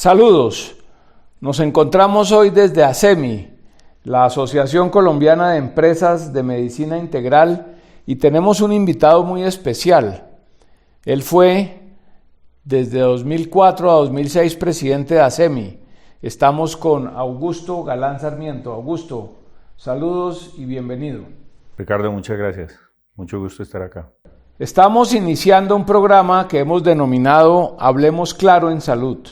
Saludos, nos encontramos hoy desde ASEMI, la Asociación Colombiana de Empresas de Medicina Integral, y tenemos un invitado muy especial. Él fue desde 2004 a 2006 presidente de ASEMI. Estamos con Augusto Galán Sarmiento. Augusto, saludos y bienvenido. Ricardo, muchas gracias. Mucho gusto estar acá. Estamos iniciando un programa que hemos denominado Hablemos Claro en Salud.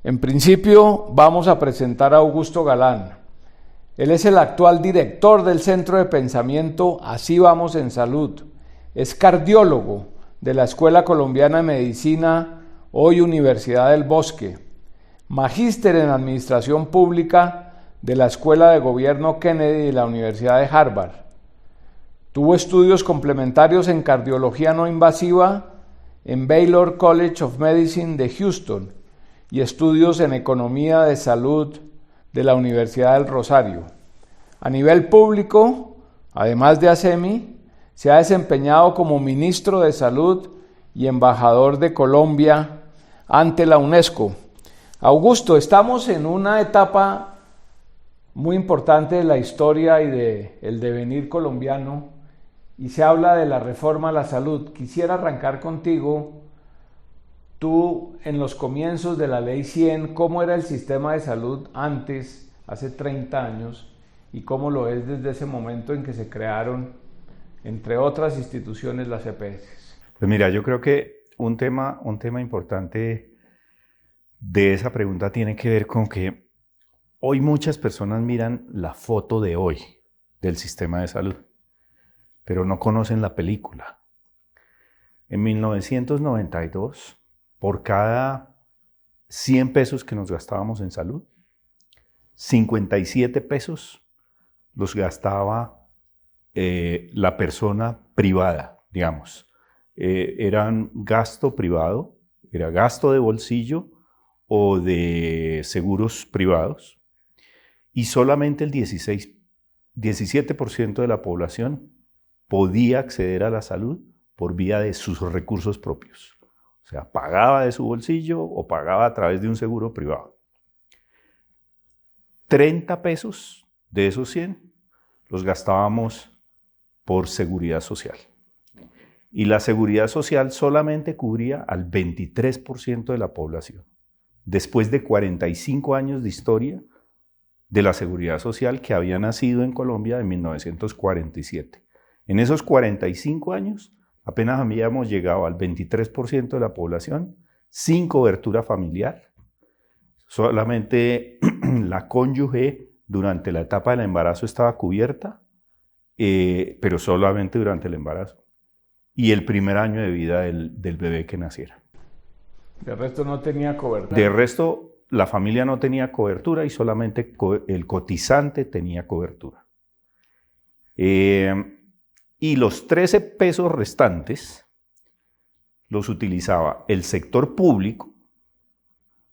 En principio vamos a presentar a Augusto Galán. Él es el actual director del Centro de Pensamiento Así Vamos en Salud. Es cardiólogo de la Escuela Colombiana de Medicina, hoy Universidad del Bosque. Magíster en Administración Pública de la Escuela de Gobierno Kennedy de la Universidad de Harvard. Tuvo estudios complementarios en cardiología no invasiva en Baylor College of Medicine de Houston y estudios en economía de salud de la Universidad del Rosario. A nivel público, además de ASEMI, se ha desempeñado como ministro de Salud y embajador de Colombia ante la UNESCO. Augusto, estamos en una etapa muy importante de la historia y del devenir colombiano y se habla de la reforma a la salud. Quisiera arrancar contigo. Tú, en los comienzos de la Ley 100, ¿cómo era el sistema de salud antes, hace 30 años, y cómo lo es desde ese momento en que se crearon, entre otras instituciones, las EPS? Pues mira, yo creo que un tema importante de esa pregunta tiene que ver con que hoy muchas personas miran la foto de hoy del sistema de salud, pero no conocen la película. En 1992, por cada 100 pesos que nos gastábamos en salud, 57 pesos los gastaba la persona privada, digamos. Eran gasto privado, era gasto de bolsillo o de seguros privados, y solamente el 17% de la población podía acceder a la salud por vía de sus recursos propios. O sea, pagaba de su bolsillo o pagaba a través de un seguro privado. 30 pesos de esos 100 los gastábamos por seguridad social. Y la seguridad social solamente cubría al 23% de la población. Después de 45 años de historia de la seguridad social que había nacido en Colombia en 1947. En esos 45 años, apenas habíamos llegado al 23% de la población sin cobertura familiar. Solamente la cónyuge durante la etapa del embarazo estaba cubierta, pero solamente durante el embarazo. Y el primer año de vida del bebé que naciera. De resto no tenía cobertura. De resto, la familia no tenía cobertura y solamente el cotizante tenía cobertura. Y los 13 pesos restantes los utilizaba el sector público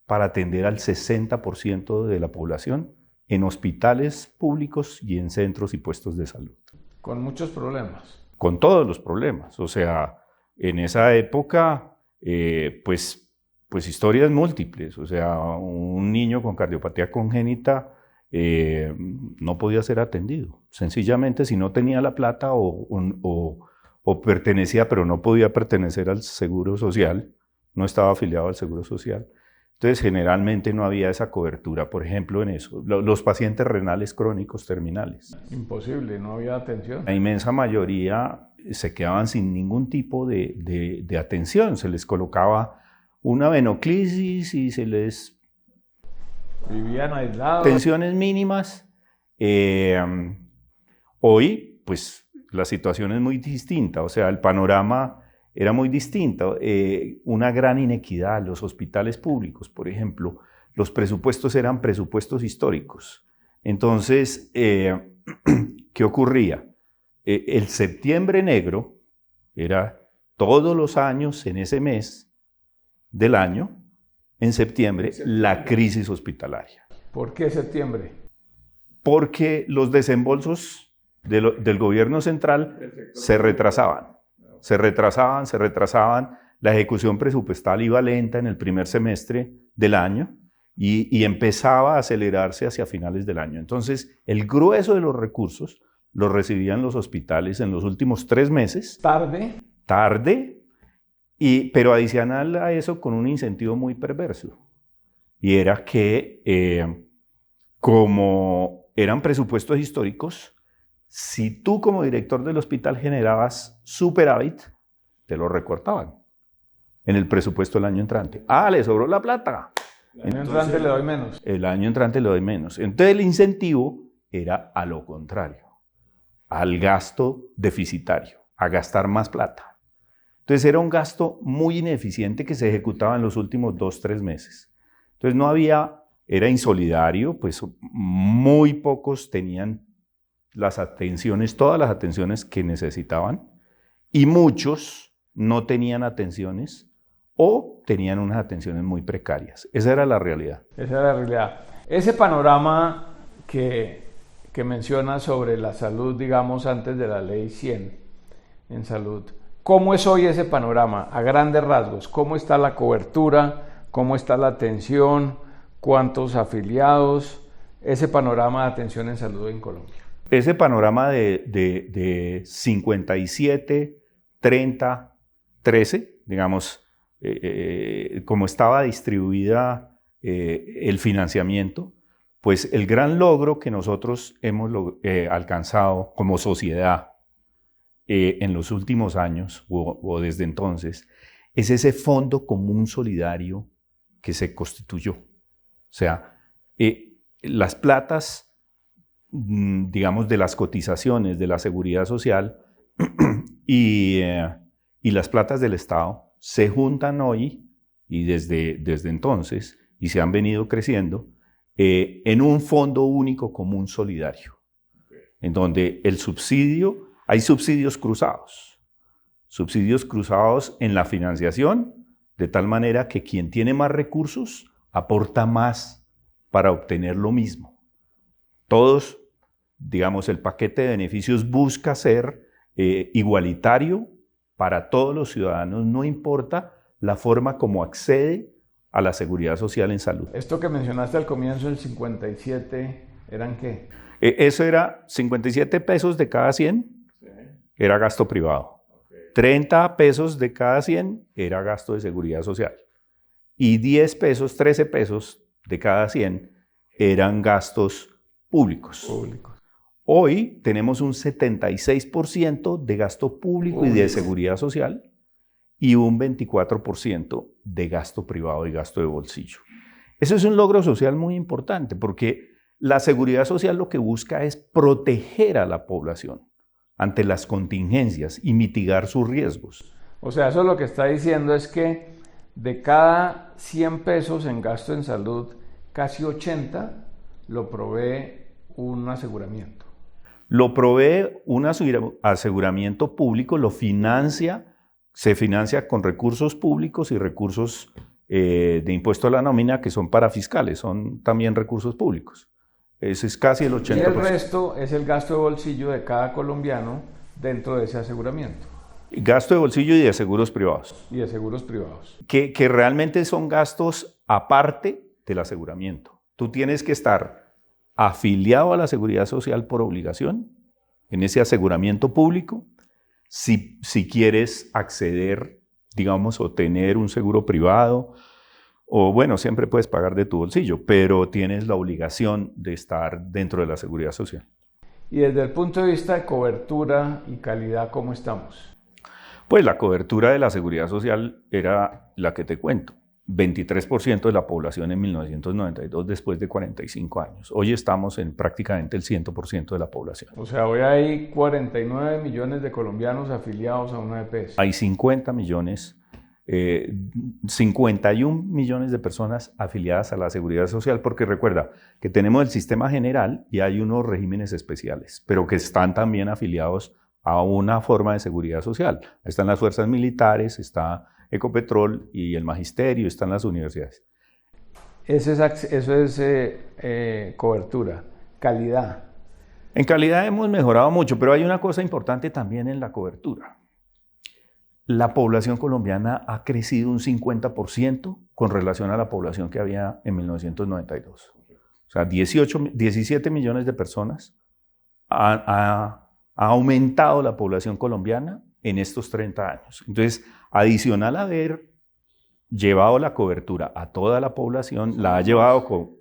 para atender al 60% de la población en hospitales públicos y en centros y puestos de salud. Con muchos problemas. Con todos los problemas. O sea, en esa época, pues historias múltiples. O sea, un niño con cardiopatía congénita no podía ser atendido. Sencillamente, si no tenía la plata o pertenecía, pero no podía pertenecer al Seguro Social, no estaba afiliado al Seguro Social. Entonces, generalmente no había esa cobertura, por ejemplo, en eso. Los pacientes renales crónicos terminales. Imposible, no había atención. La inmensa mayoría se quedaban sin ningún tipo de atención. Se les colocaba una venoclisis y se les... Vivían aislados. Tensiones mínimas. Hoy, pues, la situación es muy distinta. O sea, el panorama era muy distinto. Una gran inequidad. Los hospitales públicos, por ejemplo, los presupuestos eran presupuestos históricos. Entonces, ¿qué ocurría? El septiembre negro era todos los años, en ese mes del año, en septiembre, la crisis hospitalaria. ¿Por qué septiembre? Porque los desembolsos del gobierno central se retrasaban. La ejecución presupuestal iba lenta en el primer semestre del año y empezaba a acelerarse hacia finales del año. Entonces, el grueso de los recursos los recibían los hospitales en los últimos 3 meses. Tarde, pero adicional a eso con un incentivo muy perverso. Y era que, como eran presupuestos históricos, si tú como director del hospital generabas superávit, te lo recortaban en el presupuesto del año entrante. ¡Ah, le sobró la plata! El año entrante le doy menos. El año entrante le doy menos. Entonces el incentivo era a lo contrario, al gasto deficitario, a gastar más plata. Entonces era un gasto muy ineficiente que se ejecutaba en los últimos 2-3 meses. Entonces no había, era insolidario, pues muy pocos tenían las atenciones, todas las atenciones que necesitaban, y muchos no tenían atenciones o tenían unas atenciones muy precarias. Esa era la realidad. Esa era la realidad. Ese panorama que menciona sobre la salud, digamos, antes de la ley 100 en salud, ¿cómo es hoy ese panorama a grandes rasgos? ¿Cómo está la cobertura? ¿Cómo está la atención? ¿Cuántos afiliados? Ese panorama de atención en salud en Colombia. Ese panorama de 57, 30, 13, digamos, como estaba distribuida el financiamiento, pues el gran logro que nosotros hemos alcanzado como sociedad en los últimos años o desde entonces es ese fondo común solidario que se constituyó. O sea, las platas, digamos, de las cotizaciones de la seguridad social y las platas del Estado se juntan hoy y desde entonces y se han venido creciendo en un fondo único común solidario, en donde el subsidio, hay subsidios cruzados en la financiación, de tal manera que quien tiene más recursos aporta más para obtener lo mismo. Todos, digamos, el paquete de beneficios busca ser igualitario para todos los ciudadanos, no importa la forma como accede a la seguridad social en salud. Esto que mencionaste al comienzo, el 57, ¿eran qué? Eso era 57 pesos de cada 100, sí, era gasto privado. Okay. 30 pesos de cada 100 era gasto de seguridad social. Y 10 pesos, 13 pesos de cada 100 eran gastos públicos. Hoy tenemos un 76% de gasto público y de seguridad social y un 24% de gasto privado y gasto de bolsillo. Eso es un logro social muy importante porque la seguridad social lo que busca es proteger a la población ante las contingencias y mitigar sus riesgos. O sea, eso lo que está diciendo es que de cada 100 pesos en gasto en salud, casi 80 lo provee un aseguramiento. Lo provee un aseguramiento público, se financia con recursos públicos y recursos de impuesto a la nómina que son para fiscales, son también recursos públicos. Ese es casi el 80%. Y el resto es el gasto de bolsillo de cada colombiano dentro de ese aseguramiento. Gasto de bolsillo y de seguros privados. Y de seguros privados. Que realmente son gastos aparte del aseguramiento. Tú tienes que estar afiliado a la seguridad social por obligación en ese aseguramiento público si quieres acceder, digamos, o tener un seguro privado, o bueno, siempre puedes pagar de tu bolsillo, pero tienes la obligación de estar dentro de la seguridad social. Y desde el punto de vista de cobertura y calidad, ¿cómo estamos? Pues la cobertura de la seguridad social era la que te cuento. 23% de la población en 1992 después de 45 años. Hoy estamos en prácticamente el 100% de la población. O sea, hoy hay 49 millones de colombianos afiliados a una EPS. Hay 51 millones de personas afiliadas a la seguridad social, porque recuerda que tenemos el sistema general y hay unos regímenes especiales, pero que están también afiliados a una forma de seguridad social. Están las fuerzas militares, está Ecopetrol y el magisterio, están las universidades. Eso es cobertura, calidad. En calidad hemos mejorado mucho, pero hay una cosa importante también en la cobertura. la población colombiana ha crecido un 50% con relación a la población que había en 1992. O sea, 17 millones de personas ha aumentado la población colombiana en estos 30 años. Entonces, adicional a haber llevado la cobertura a toda la población, la ha llevado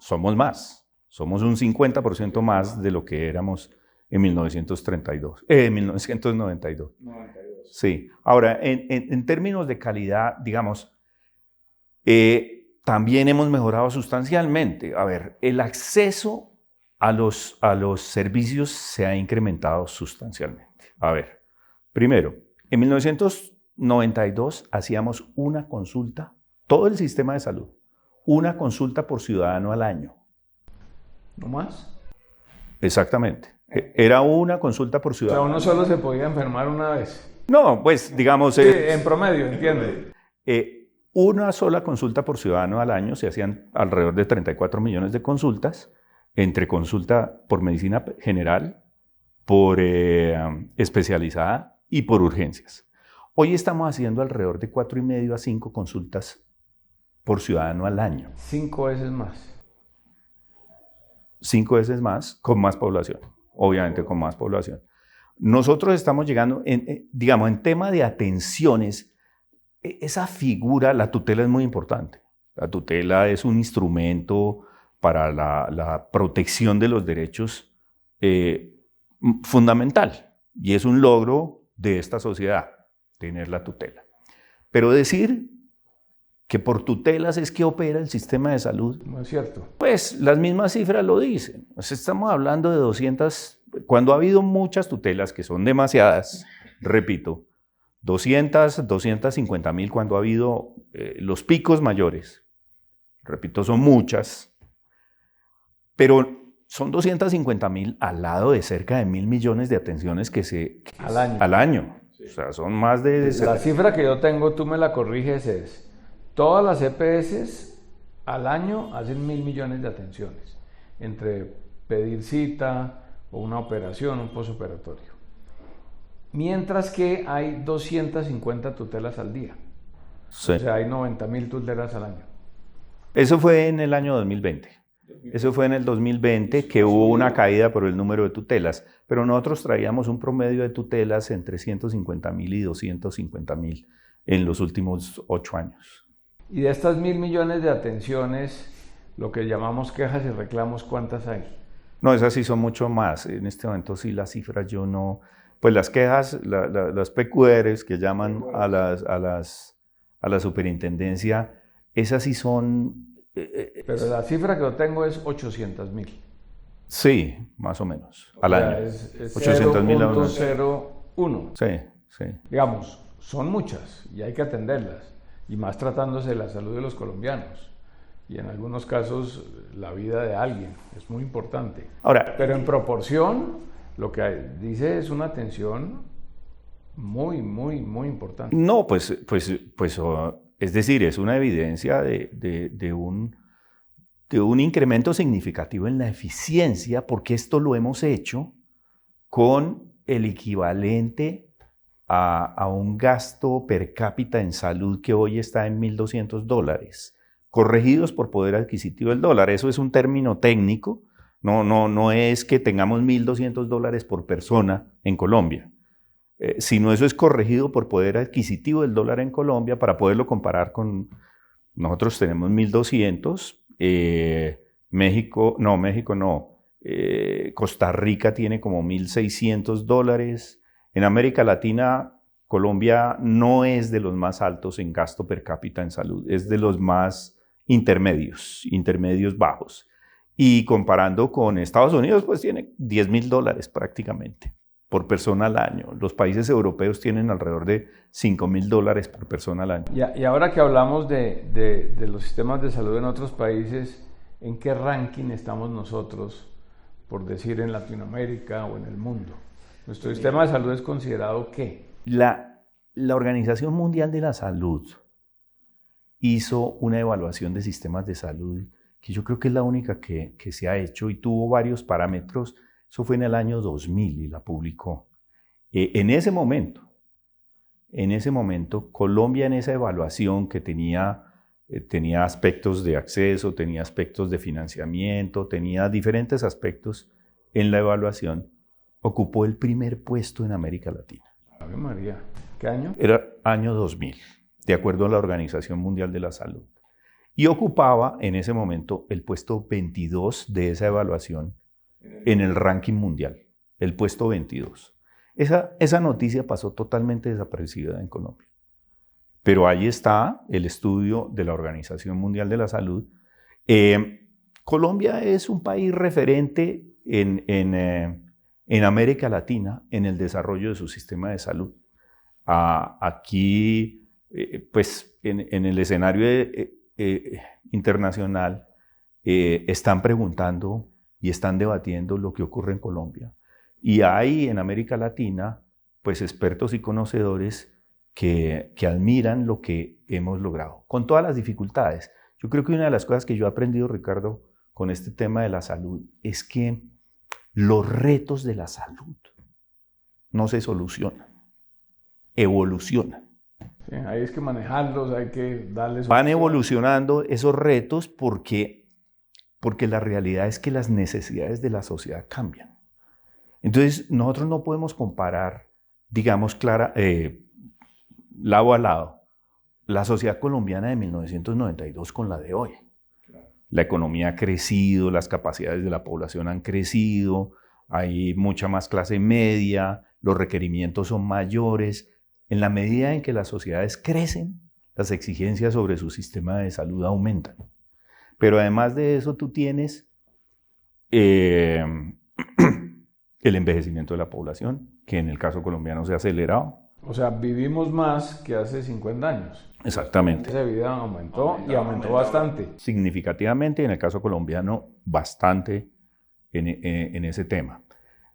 somos más. Somos un 50% más de lo que éramos en 1992, 1992. Sí. Ahora, en términos de calidad, digamos, también hemos mejorado sustancialmente. A ver, el acceso a los servicios se ha incrementado sustancialmente. A ver, primero, en 1992 hacíamos una consulta, todo el sistema de salud, una consulta por ciudadano al año. ¿No más? Exactamente. Era una consulta por ciudadano. O sea, uno solo se podía enfermar una vez. No, pues digamos... Sí, en promedio, ¿entiende? Una sola consulta por ciudadano al año, se hacían alrededor de 34 millones de consultas, entre consulta por medicina general, por especializada y por urgencias. Hoy estamos haciendo alrededor de 4,5 a 5 consultas por ciudadano al año. 5 veces más. 5 veces más, con más población, obviamente con más población. Nosotros estamos llegando, digamos, en tema de atenciones, esa figura, la tutela es muy importante. La tutela es un instrumento para la protección de los derechos fundamental y es un logro de esta sociedad, tener la tutela. Pero decir que por tutelas es que opera el sistema de salud. No es cierto. Pues las mismas cifras lo dicen. Pues estamos hablando de 200, cuando ha habido muchas tutelas, que son demasiadas, repito, 250,000 cuando ha habido los picos mayores. Repito, son muchas, pero son 250,000 al lado de cerca de 1.000 millones de atenciones al año. Sí. O sea, son más de... La cifra que yo tengo, tú me la corriges, es todas las EPS al año hacen 1.000 millones de atenciones, entre pedir cita o una operación, un posoperatorio. Mientras que hay 250 tutelas al día. Sí. O sea, hay 90,000 tutelas al año. Eso fue en el año 2020. Eso fue en el 2020 que hubo una caída por el número de tutelas, pero nosotros traíamos un promedio de tutelas entre 150,000 y 250,000 en los últimos 8 años. Y de estas 1.000 millones de atenciones, lo que llamamos quejas y reclamos, ¿cuántas hay? No, esas sí son mucho más. En este momento sí las cifras yo no... Pues las quejas, las PQRs que llaman a la superintendencia, esas sí son... Pero la cifra que yo tengo es 800,000. Sí, más o menos, al año. Es 800,000 0.01. Sí, sí. Digamos, son muchas y hay que atenderlas. Y más tratándose de la salud de los colombianos. Y en algunos casos, la vida de alguien. Es muy importante. Ahora, pero en proporción, lo que dice es una atención muy, muy, muy importante. No, pues es decir, es una evidencia de un incremento significativo en la eficiencia, porque esto lo hemos hecho con el equivalente a un gasto per cápita en salud que hoy está en $1.200, corregidos por poder adquisitivo del dólar. Eso es un término técnico, no es que tengamos $1.200 por persona en Colombia, sino eso es corregido por poder adquisitivo del dólar en Colombia para poderlo comparar con... Nosotros tenemos 1.200, México no, Costa Rica tiene como $1.600. En América Latina, Colombia no es de los más altos en gasto per cápita en salud, es de los más intermedios bajos. Y comparando con Estados Unidos, pues tiene $10,000 prácticamente por persona al año. Los países europeos tienen alrededor de $5,000 por persona al año. Y ahora que hablamos de los sistemas de salud en otros países, ¿en qué ranking estamos nosotros, por decir, en Latinoamérica o en el mundo? ¿Nuestro sistema de salud es considerado qué? La Organización Mundial de la Salud hizo una evaluación de sistemas de salud que yo creo que es la única que se ha hecho y tuvo varios parámetros. Eso fue en el año 2000 y la publicó. En ese momento, en ese momento, Colombia en esa evaluación que tenía aspectos de acceso, tenía aspectos de financiamiento, tenía diferentes aspectos en la evaluación, ocupó el primer puesto en América Latina. Ave María, ¿qué año? Era año 2000, de acuerdo a la Organización Mundial de la Salud. Y ocupaba en ese momento el puesto 22 de esa evaluación en el ranking mundial, el puesto 22. Esa noticia pasó totalmente desaparecida en Colombia. Pero ahí está el estudio de la Organización Mundial de la Salud. Colombia es un país referente en América Latina en el desarrollo de su sistema de salud. Aquí, pues, en el escenario internacional, están preguntando y están debatiendo lo que ocurre en Colombia. Y hay en América Latina, pues, expertos y conocedores que admiran lo que hemos logrado, con todas las dificultades. Yo creo que una de las cosas que yo he aprendido, Ricardo, con este tema de la salud, es que los retos de la salud no se solucionan, evolucionan. Sí, hay que manejarlos, hay que darles... Van evolucionando esos retos porque la realidad es que las necesidades de la sociedad cambian. Entonces, nosotros no podemos comparar, digamos, lado a lado, la sociedad colombiana de 1992 con la de hoy. La economía ha crecido, las capacidades de la población han crecido, hay mucha más clase media, los requerimientos son mayores. En la medida en que las sociedades crecen, las exigencias sobre su sistema de salud aumentan. Pero además de eso, tú tienes el envejecimiento de la población, que en el caso colombiano se ha acelerado. O sea, vivimos más que hace 50 años. Exactamente. Esa vida aumentó bastante. Significativamente, en el caso colombiano, bastante en ese tema.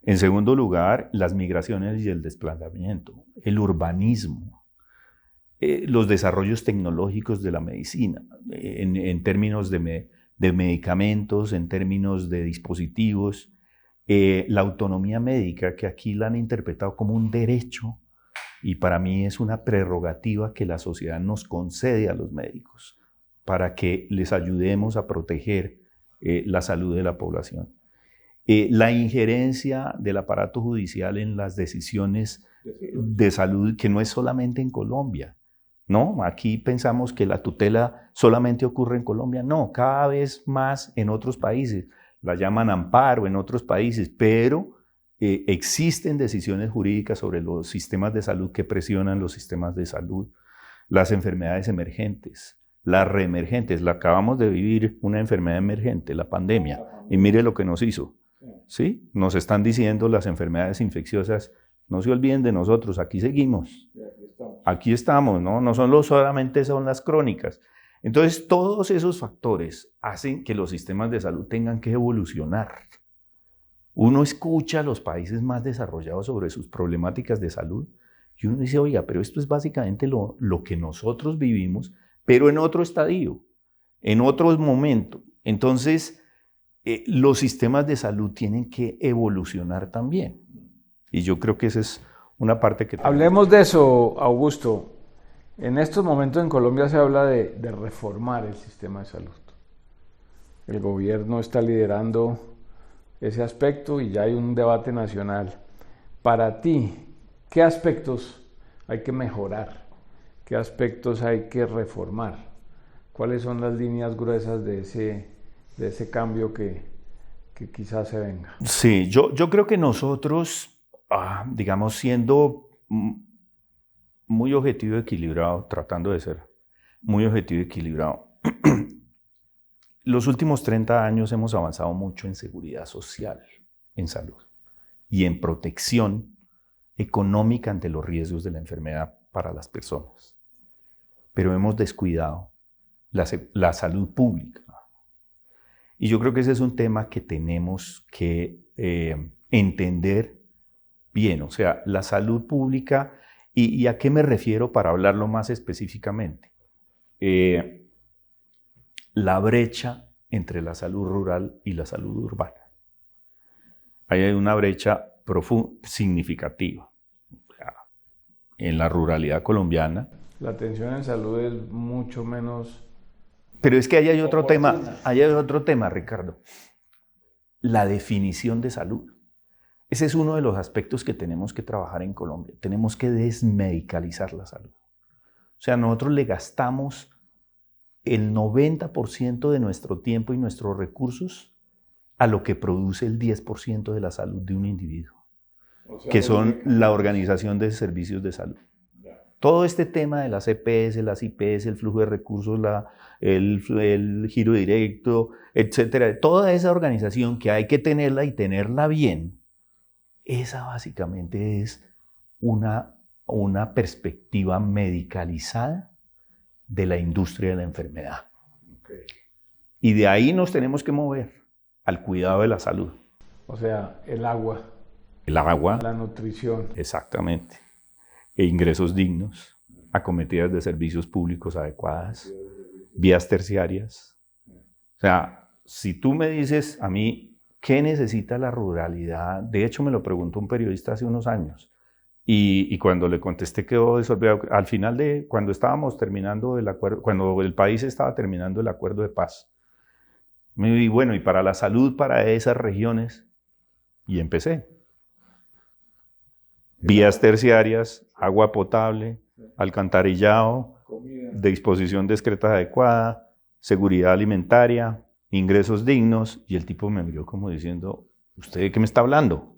En segundo lugar, las migraciones y el desplazamiento, el urbanismo, los desarrollos tecnológicos de la medicina, en términos de medicamentos, en términos de dispositivos, la autonomía médica, que aquí la han interpretado como un derecho, y para mí es una prerrogativa que la sociedad nos concede a los médicos para que les ayudemos a proteger la salud de la población. La injerencia del aparato judicial en las decisiones de salud, que no es solamente en Colombia, ¿no? Aquí pensamos que la tutela solamente ocurre en Colombia. No, cada vez más en otros países. La llaman amparo en otros países, pero existen decisiones jurídicas sobre los sistemas de salud que presionan los sistemas de salud, las enfermedades emergentes, las reemergentes. Acabamos de vivir una enfermedad emergente, la pandemia, y mire lo que nos hizo. ¿Sí? Nos están diciendo las enfermedades infecciosas, no se olviden de nosotros, aquí seguimos, aquí estamos, ¿no? No solamente son las crónicas. Entonces, todos esos factores hacen que los sistemas de salud tengan que evolucionar. Uno escucha a los países más desarrollados sobre sus problemáticas de salud y uno dice, oiga, pero esto es básicamente lo que nosotros vivimos, pero en otro estadio, en otro momento. Entonces, los sistemas de salud tienen que evolucionar también. Y yo creo que esa es una parte que... Hablemos de eso, Augusto. En estos momentos en Colombia se habla de reformar el sistema de salud. El gobierno está liderando ese aspecto y ya hay un debate nacional. Para ti, ¿qué aspectos hay que mejorar? ¿Qué aspectos hay que reformar? ¿Cuáles son las líneas gruesas de ese cambio que quizás se venga? Sí, yo creo que nosotros, digamos, siendo muy objetivo y equilibrado, tratando de ser muy objetivo y equilibrado, los últimos 30 años hemos avanzado mucho en seguridad social, en salud y en protección económica ante los riesgos de la enfermedad para las personas. Pero hemos descuidado la salud pública. Y yo creo que ese es un tema que tenemos que entender bien. O sea, la salud pública, ¿y a qué me refiero para hablarlo más específicamente? La brecha entre la salud rural y la salud urbana. Ahí hay una brecha significativa. en la ruralidad colombiana. La atención en salud es mucho menos... Pero es que ahí hay otro tema, Ricardo. La definición de salud. Ese es uno de los aspectos que tenemos que trabajar en Colombia. Tenemos que desmedicalizar la salud. O sea, nosotros le gastamos el 90% de nuestro tiempo y nuestros recursos a lo que produce el 10% de la salud de un individuo, o sea, que son la Organización de Servicios de Salud. Todo este tema de las EPS, las IPS, el flujo de recursos, el giro directo, etcétera, toda esa organización que hay que tenerla y tenerla bien, esa básicamente es una perspectiva medicalizada de la industria de la enfermedad. Okay. Y de ahí nos tenemos que mover al cuidado de la salud. O sea, el agua. El agua. La nutrición. Exactamente. E ingresos dignos, acometidas de servicios públicos adecuadas, vías terciarias. O sea, si tú me dices a mí, ¿qué necesita la ruralidad? De hecho, me lo preguntó un periodista hace unos años. Y cuando le contesté quedó desolvido. Al final cuando estábamos terminando el acuerdo, cuando el país estaba terminando el acuerdo de paz, me dije, bueno, y para la salud, para esas regiones, y empecé. Vías terciarias, agua potable, alcantarillado, disposición discreta adecuada, seguridad alimentaria, ingresos dignos, y el tipo me miró como diciendo, ¿usted de qué me está hablando?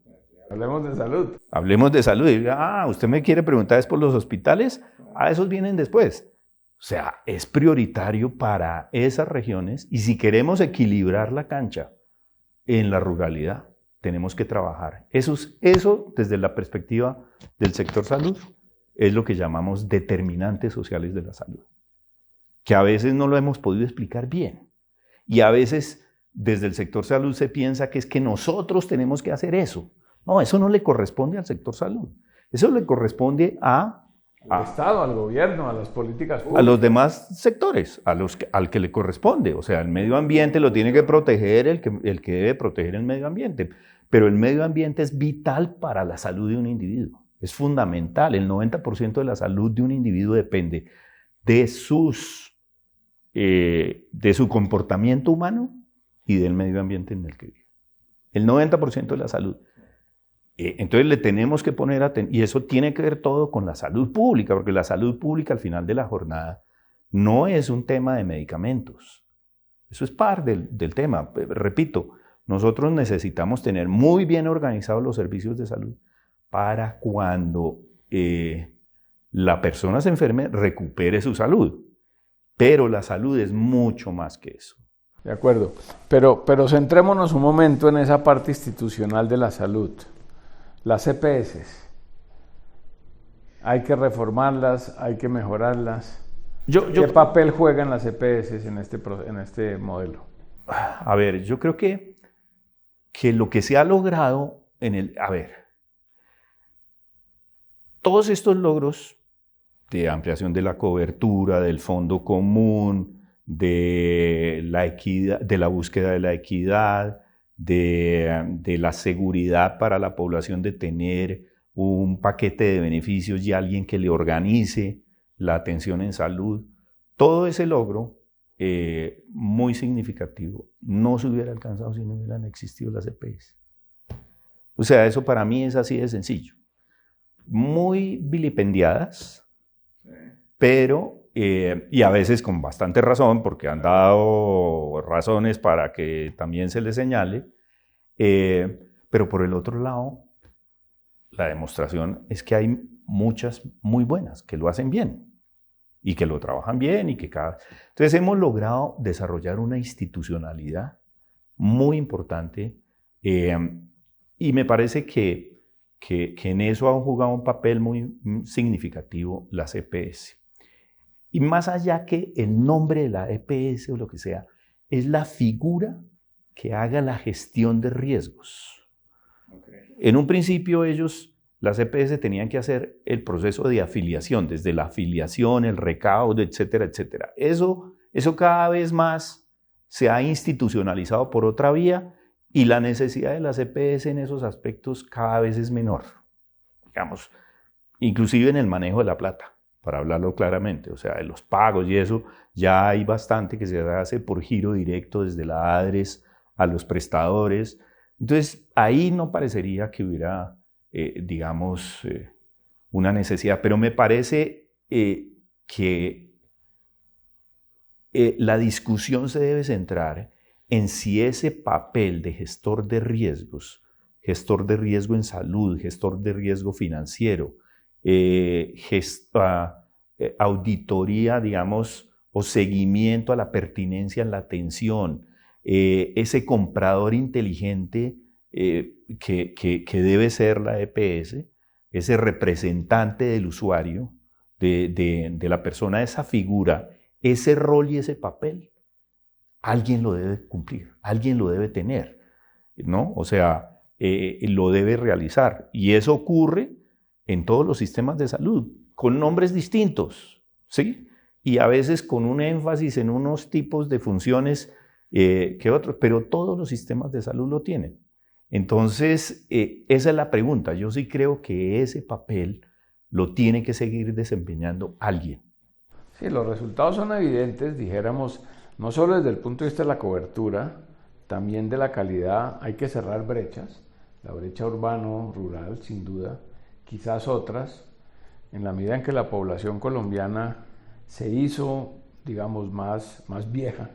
Hablemos de salud. Hablemos de salud. Y ¿usted me quiere preguntar es por los hospitales? Esos vienen después. O sea, es prioritario para esas regiones y si queremos equilibrar la cancha en la ruralidad, tenemos que trabajar. Eso desde la perspectiva del sector salud es lo que llamamos determinantes sociales de la salud, que a veces no lo hemos podido explicar bien. Y a veces desde el sector salud se piensa que es que nosotros tenemos que hacer eso. No, eso no le corresponde al sector salud. Eso le corresponde al Estado, al gobierno, a las políticas públicas. A los demás sectores, al que le corresponde. O sea, el medio ambiente lo tiene que proteger el que debe proteger el medio ambiente. Pero el medio ambiente es vital para la salud de un individuo. Es fundamental. El 90% de la salud de un individuo depende de su comportamiento humano y del medio ambiente en el que vive. El 90% de la salud. Entonces le tenemos que poner atención, y eso tiene que ver todo con la salud pública, porque la salud pública al final de la jornada no es un tema de medicamentos. Eso es parte del tema. Repito, nosotros necesitamos tener muy bien organizados los servicios de salud para cuando la persona se enferme, recupere su salud. Pero la salud es mucho más que eso. De acuerdo, pero centrémonos un momento en esa parte institucional de la salud. Las EPS, hay que reformarlas, hay que mejorarlas. ¿Qué papel juegan las EPS en este modelo? A ver, yo creo que lo que se ha logrado todos estos logros de ampliación de la cobertura, del fondo común, de la equidad, de la búsqueda de la equidad, de la seguridad para la población de tener un paquete de beneficios y alguien que le organice la atención en salud. Todo ese logro muy significativo no se hubiera alcanzado si no hubieran existido las EPS. O sea, eso para mí es así de sencillo. Muy vilipendiadas, pero y a veces con bastante razón, porque han dado razones para que también se les señale, pero por el otro lado, la demostración es que hay muchas muy buenas que lo hacen bien y que lo trabajan bien y que Entonces hemos logrado desarrollar una institucionalidad muy importante y me parece que en eso han jugado un papel muy significativo las EPS. Y más allá que el nombre de la EPS o lo que sea, es la figura que haga la gestión de riesgos. Okay. En un principio las EPS tenían que hacer el proceso de afiliación, desde la afiliación, el recaudo, etcétera, etcétera. Eso cada vez más se ha institucionalizado por otra vía y la necesidad de las EPS en esos aspectos cada vez es menor. Digamos, inclusive en el manejo de la plata, para hablarlo claramente, o sea, de los pagos y eso, ya hay bastante que se hace por giro directo desde la ADRES a los prestadores. Entonces, ahí no parecería que hubiera, digamos, una necesidad, pero me parece que la discusión se debe centrar en si ese papel de gestor de riesgos, gestor de riesgo en salud, gestor de riesgo financiero, auditoría, digamos, o seguimiento a la pertinencia en la atención, ese comprador inteligente que debe ser la EPS, ese representante del usuario, de la persona, esa figura, ese rol y ese papel, alguien lo debe cumplir, alguien lo debe tener, ¿no? O sea, lo debe realizar. Y eso ocurre en todos los sistemas de salud, con nombres distintos, ¿sí? Y a veces con un énfasis en unos tipos de funciones que otros, pero todos los sistemas de salud lo tienen. Entonces, esa es la pregunta. Yo sí creo que ese papel lo tiene que seguir desempeñando alguien. Sí, los resultados son evidentes, dijéramos, no solo desde el punto de vista de la cobertura, también de la calidad. Hay que cerrar brechas, la brecha urbano-rural, sin duda, quizás otras, en la medida en que la población colombiana se hizo, digamos, más vieja,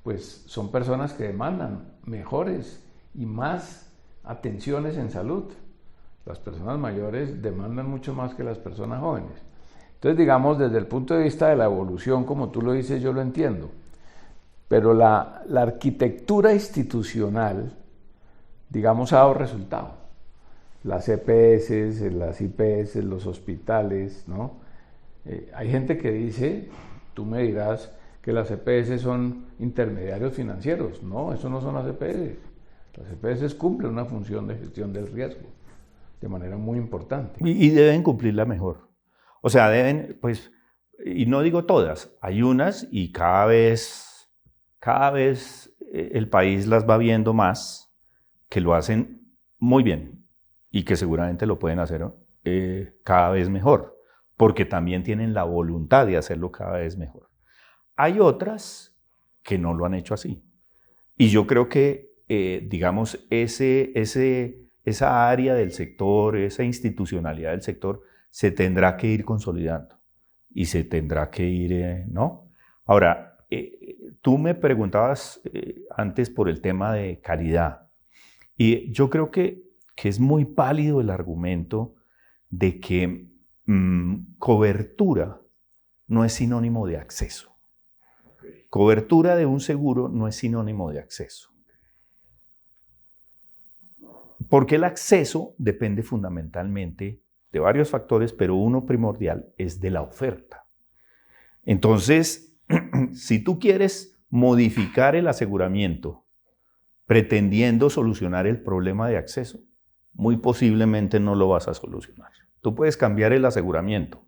pues son personas que demandan mejores y más atenciones en salud. Las personas mayores demandan mucho más que las personas jóvenes. Entonces, digamos, desde el punto de vista de la evolución, como tú lo dices, yo lo entiendo. Pero la arquitectura institucional, digamos, ha dado resultado. Las EPS, las IPS, los hospitales, ¿no? Hay gente que dice, tú me dirás, que las EPS son intermediarios financieros. No, eso no son las EPS. Las EPS cumplen una función de gestión del riesgo de manera muy importante. Y deben cumplirla mejor. O sea, deben, pues, y no digo todas, hay unas y cada vez el país las va viendo más, que lo hacen muy bien y que seguramente lo pueden hacer cada vez mejor, porque también tienen la voluntad de hacerlo cada vez mejor. Hay otras que no lo han hecho así. Y yo creo que, digamos, esa área del sector, esa institucionalidad del sector, se tendrá que ir consolidando y se tendrá que ir, ¿no? Ahora, tú me preguntabas antes por el tema de calidad y yo creo que es muy válido el argumento de que cobertura no es sinónimo de acceso. Cobertura de un seguro no es sinónimo de acceso. Porque el acceso depende fundamentalmente de varios factores, pero uno primordial es de la oferta. Entonces, si tú quieres modificar el aseguramiento pretendiendo solucionar el problema de acceso, muy posiblemente no lo vas a solucionar. Tú puedes cambiar el aseguramiento,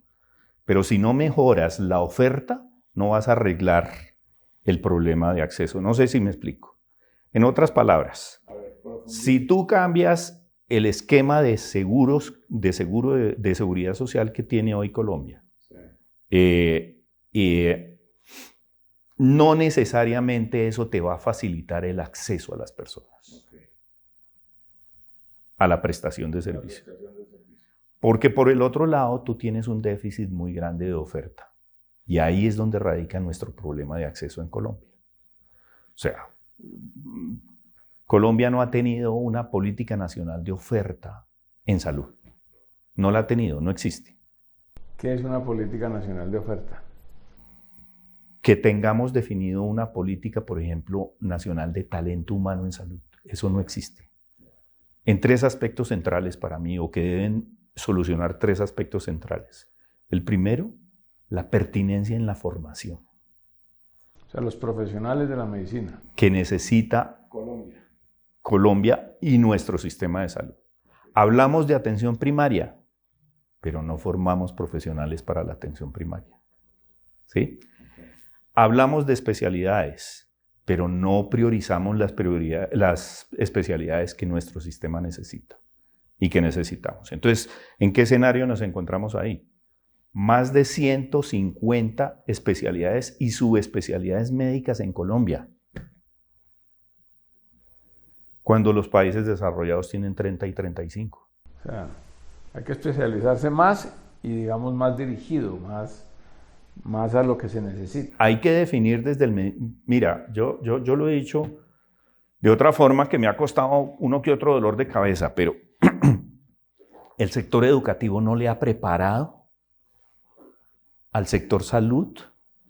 pero si no mejoras la oferta, no vas a arreglar el problema de acceso. No sé si me explico. En otras palabras, si tú cambias el esquema de seguros, de seguridad social que tiene hoy Colombia, no necesariamente eso te va a facilitar el acceso a las personas, a la prestación de servicio. Porque por el otro lado, tú tienes un déficit muy grande de oferta. Y ahí es donde radica nuestro problema de acceso en Colombia. O sea, Colombia no ha tenido una política nacional de oferta en salud. No la ha tenido, no existe. ¿Qué es una política nacional de oferta? Que tengamos definido una política, por ejemplo, nacional de talento humano en salud. Eso no existe. En tres aspectos centrales para mí, o que deben solucionar tres aspectos centrales. El primero, la pertinencia en la formación. O sea, los profesionales de la medicina. Que necesita Colombia y nuestro sistema de salud. Hablamos de atención primaria, pero no formamos profesionales para la atención primaria. ¿Sí? Hablamos de especialidades, pero no priorizamos las especialidades que nuestro sistema necesita. y que necesitamos. Entonces, ¿en qué escenario nos encontramos ahí? Más de 150 especialidades y subespecialidades médicas en Colombia, cuando los países desarrollados tienen 30 y 35. O sea, hay que especializarse más y, digamos, más dirigido, más a lo que se necesita. Hay que definir desde el... Mira, yo lo he dicho de otra forma que me ha costado uno que otro dolor de cabeza, pero el sector educativo no le ha preparado al sector salud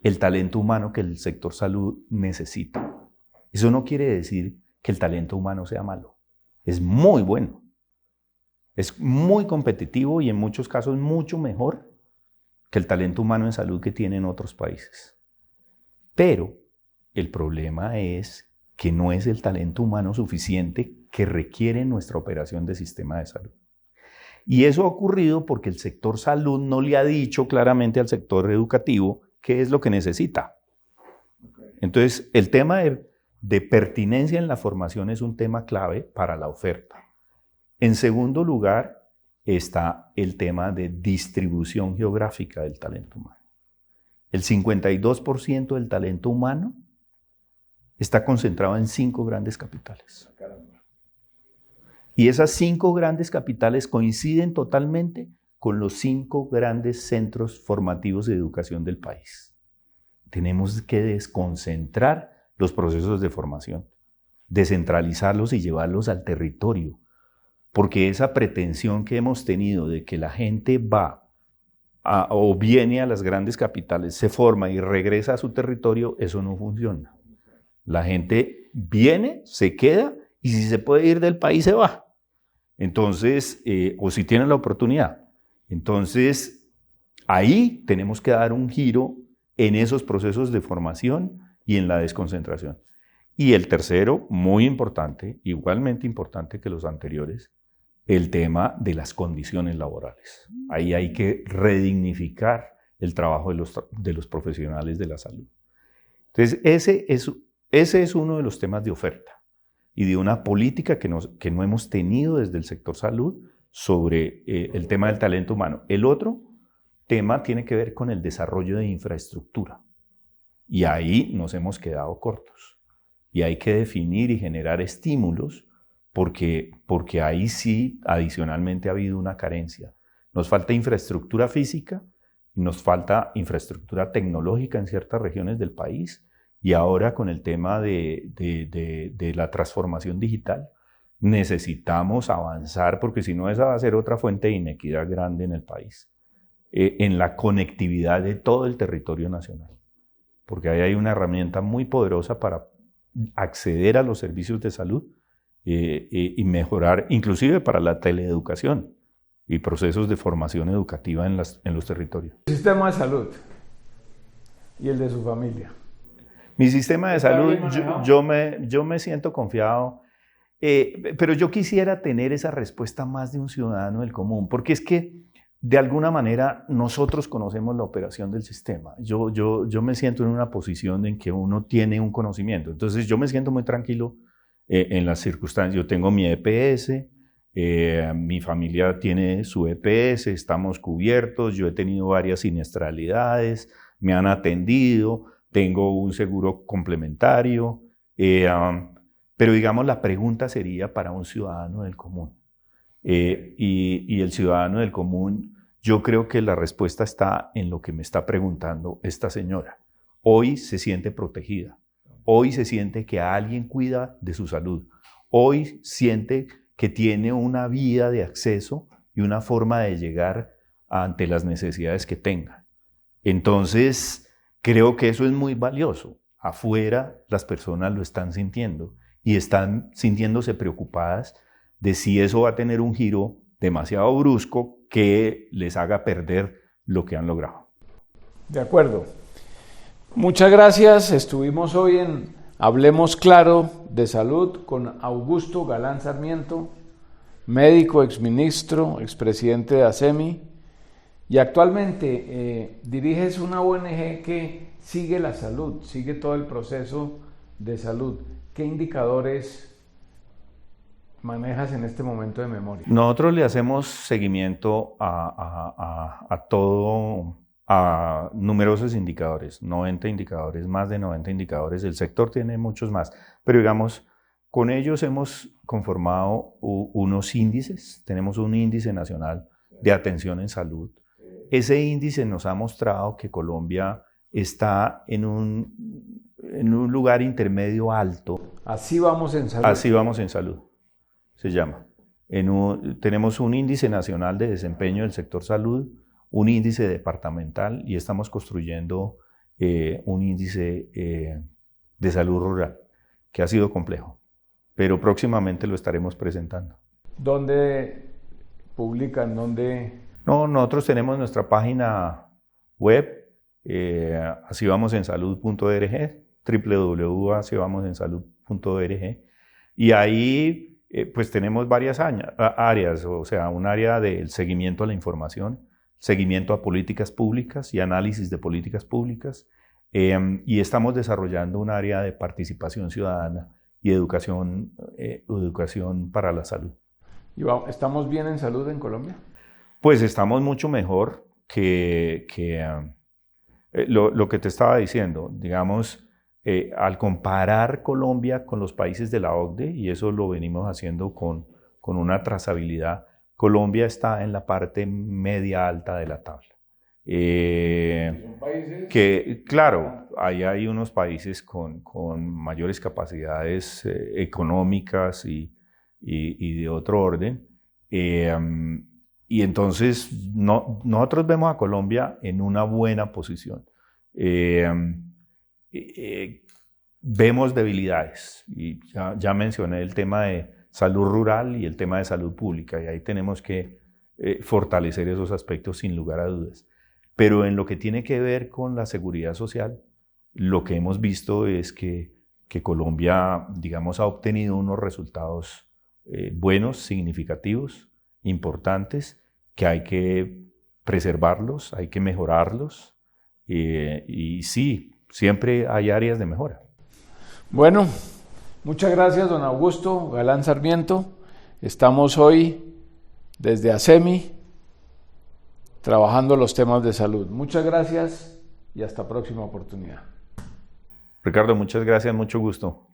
el talento humano que el sector salud necesita. Eso no quiere decir que el talento humano sea malo. Es muy bueno. Es muy competitivo y en muchos casos mucho mejor que el talento humano en salud que tienen otros países. Pero el problema es que no es el talento humano suficiente que requiere nuestra operación de sistema de salud. Y eso ha ocurrido porque el sector salud no le ha dicho claramente al sector educativo qué es lo que necesita. Entonces, el tema de pertinencia en la formación es un tema clave para la oferta. En segundo lugar, está el tema de distribución geográfica del talento humano. El 52% del talento humano está concentrado en 5 grandes capitales. Y esas 5 grandes capitales coinciden totalmente con los 5 grandes centros formativos de educación del país. Tenemos que desconcentrar los procesos de formación, descentralizarlos y llevarlos al territorio, porque esa pretensión que hemos tenido de que la gente va o viene a las grandes capitales, se forma y regresa a su territorio, eso no funciona. La gente viene, se queda y si se puede ir del país se va. Entonces, o si tienen la oportunidad. Entonces, ahí tenemos que dar un giro en esos procesos de formación y en la desconcentración. Y el tercero, muy importante, igualmente importante que los anteriores, el tema de las condiciones laborales. Ahí hay que redignificar el trabajo de los profesionales de la salud. Entonces, ese es uno de los temas de oferta y de una política que no hemos tenido desde el sector salud sobre el tema del talento humano. El otro tema tiene que ver con el desarrollo de infraestructura. Y ahí nos hemos quedado cortos. Y hay que definir y generar estímulos porque ahí sí, adicionalmente, ha habido una carencia. Nos falta infraestructura física, nos falta infraestructura tecnológica en ciertas regiones del país, y ahora con el tema de la transformación digital, necesitamos avanzar, porque si no esa va a ser otra fuente de inequidad grande en el país, en la conectividad de todo el territorio nacional, porque ahí hay una herramienta muy poderosa para acceder a los servicios de salud y mejorar, inclusive para la teleeducación y procesos de formación educativa en los territorios. El sistema de salud y el de su familia. Mi sistema de salud, yo me siento confiado, pero yo quisiera tener esa respuesta más de un ciudadano del común, porque es que de alguna manera nosotros conocemos la operación del sistema. Yo me siento en una posición en que uno tiene un conocimiento, entonces yo me siento muy tranquilo en las circunstancias. Yo tengo mi EPS, mi familia tiene su EPS, estamos cubiertos, yo he tenido varias siniestralidades, me han atendido, tengo un seguro complementario, pero digamos la pregunta sería para un ciudadano del común. Y el ciudadano del común, yo creo que la respuesta está en lo que me está preguntando esta señora. Hoy se siente protegida, hoy se siente que alguien cuida de su salud, hoy siente que tiene una vía de acceso y una forma de llegar ante las necesidades que tenga. Entonces, creo que eso es muy valioso. Afuera las personas lo están sintiendo y están sintiéndose preocupadas de si eso va a tener un giro demasiado brusco que les haga perder lo que han logrado. De acuerdo. Muchas gracias. Estuvimos hoy en Hablemos Claro de Salud con Augusto Galán Sarmiento, médico, exministro, expresidente de ASEMI, y actualmente diriges una ONG que sigue la salud, sigue todo el proceso de salud. ¿Qué indicadores manejas en este momento de memoria? Nosotros le hacemos seguimiento a todo, a numerosos indicadores, 90 indicadores, más de 90 indicadores. El sector tiene muchos más, pero digamos, con ellos hemos conformado unos índices. Tenemos un índice nacional de atención en salud. Ese índice nos ha mostrado que Colombia está en un lugar intermedio alto. Así vamos en salud. Así vamos en salud, se llama. Tenemos un índice nacional de desempeño del sector salud, un índice departamental y estamos construyendo un índice de salud rural, que ha sido complejo, pero próximamente lo estaremos presentando. ¿Dónde publican? No, nosotros tenemos nuestra página web, asivamosensalud.org, www.asivamosensalud.org, y ahí pues tenemos varias áreas, o sea, un área del seguimiento a la información, seguimiento a políticas públicas y análisis de políticas públicas, y estamos desarrollando un área de participación ciudadana y educación para la salud. ¿Estamos bien en salud en Colombia? Pues estamos mucho mejor que lo que te estaba diciendo, digamos, al comparar Colombia con los países de la OCDE, y eso lo venimos haciendo con una trazabilidad, Colombia está en la parte media alta de la tabla. ¿Son países? Que, claro, hay unos países con mayores capacidades económicas y de otro orden, y entonces nosotros vemos a Colombia en una buena posición. Vemos debilidades, y ya mencioné el tema de salud rural y el tema de salud pública, y ahí tenemos que fortalecer esos aspectos sin lugar a dudas. Pero en lo que tiene que ver con la seguridad social, lo que hemos visto es que Colombia, digamos, ha obtenido unos resultados buenos, significativos, importantes, que hay que preservarlos, hay que mejorarlos, y sí, siempre hay áreas de mejora. Bueno, muchas gracias, don Augusto Galán Sarmiento. Estamos hoy desde ASEMI trabajando los temas de salud. Muchas gracias y hasta próxima oportunidad. Ricardo, muchas gracias, mucho gusto.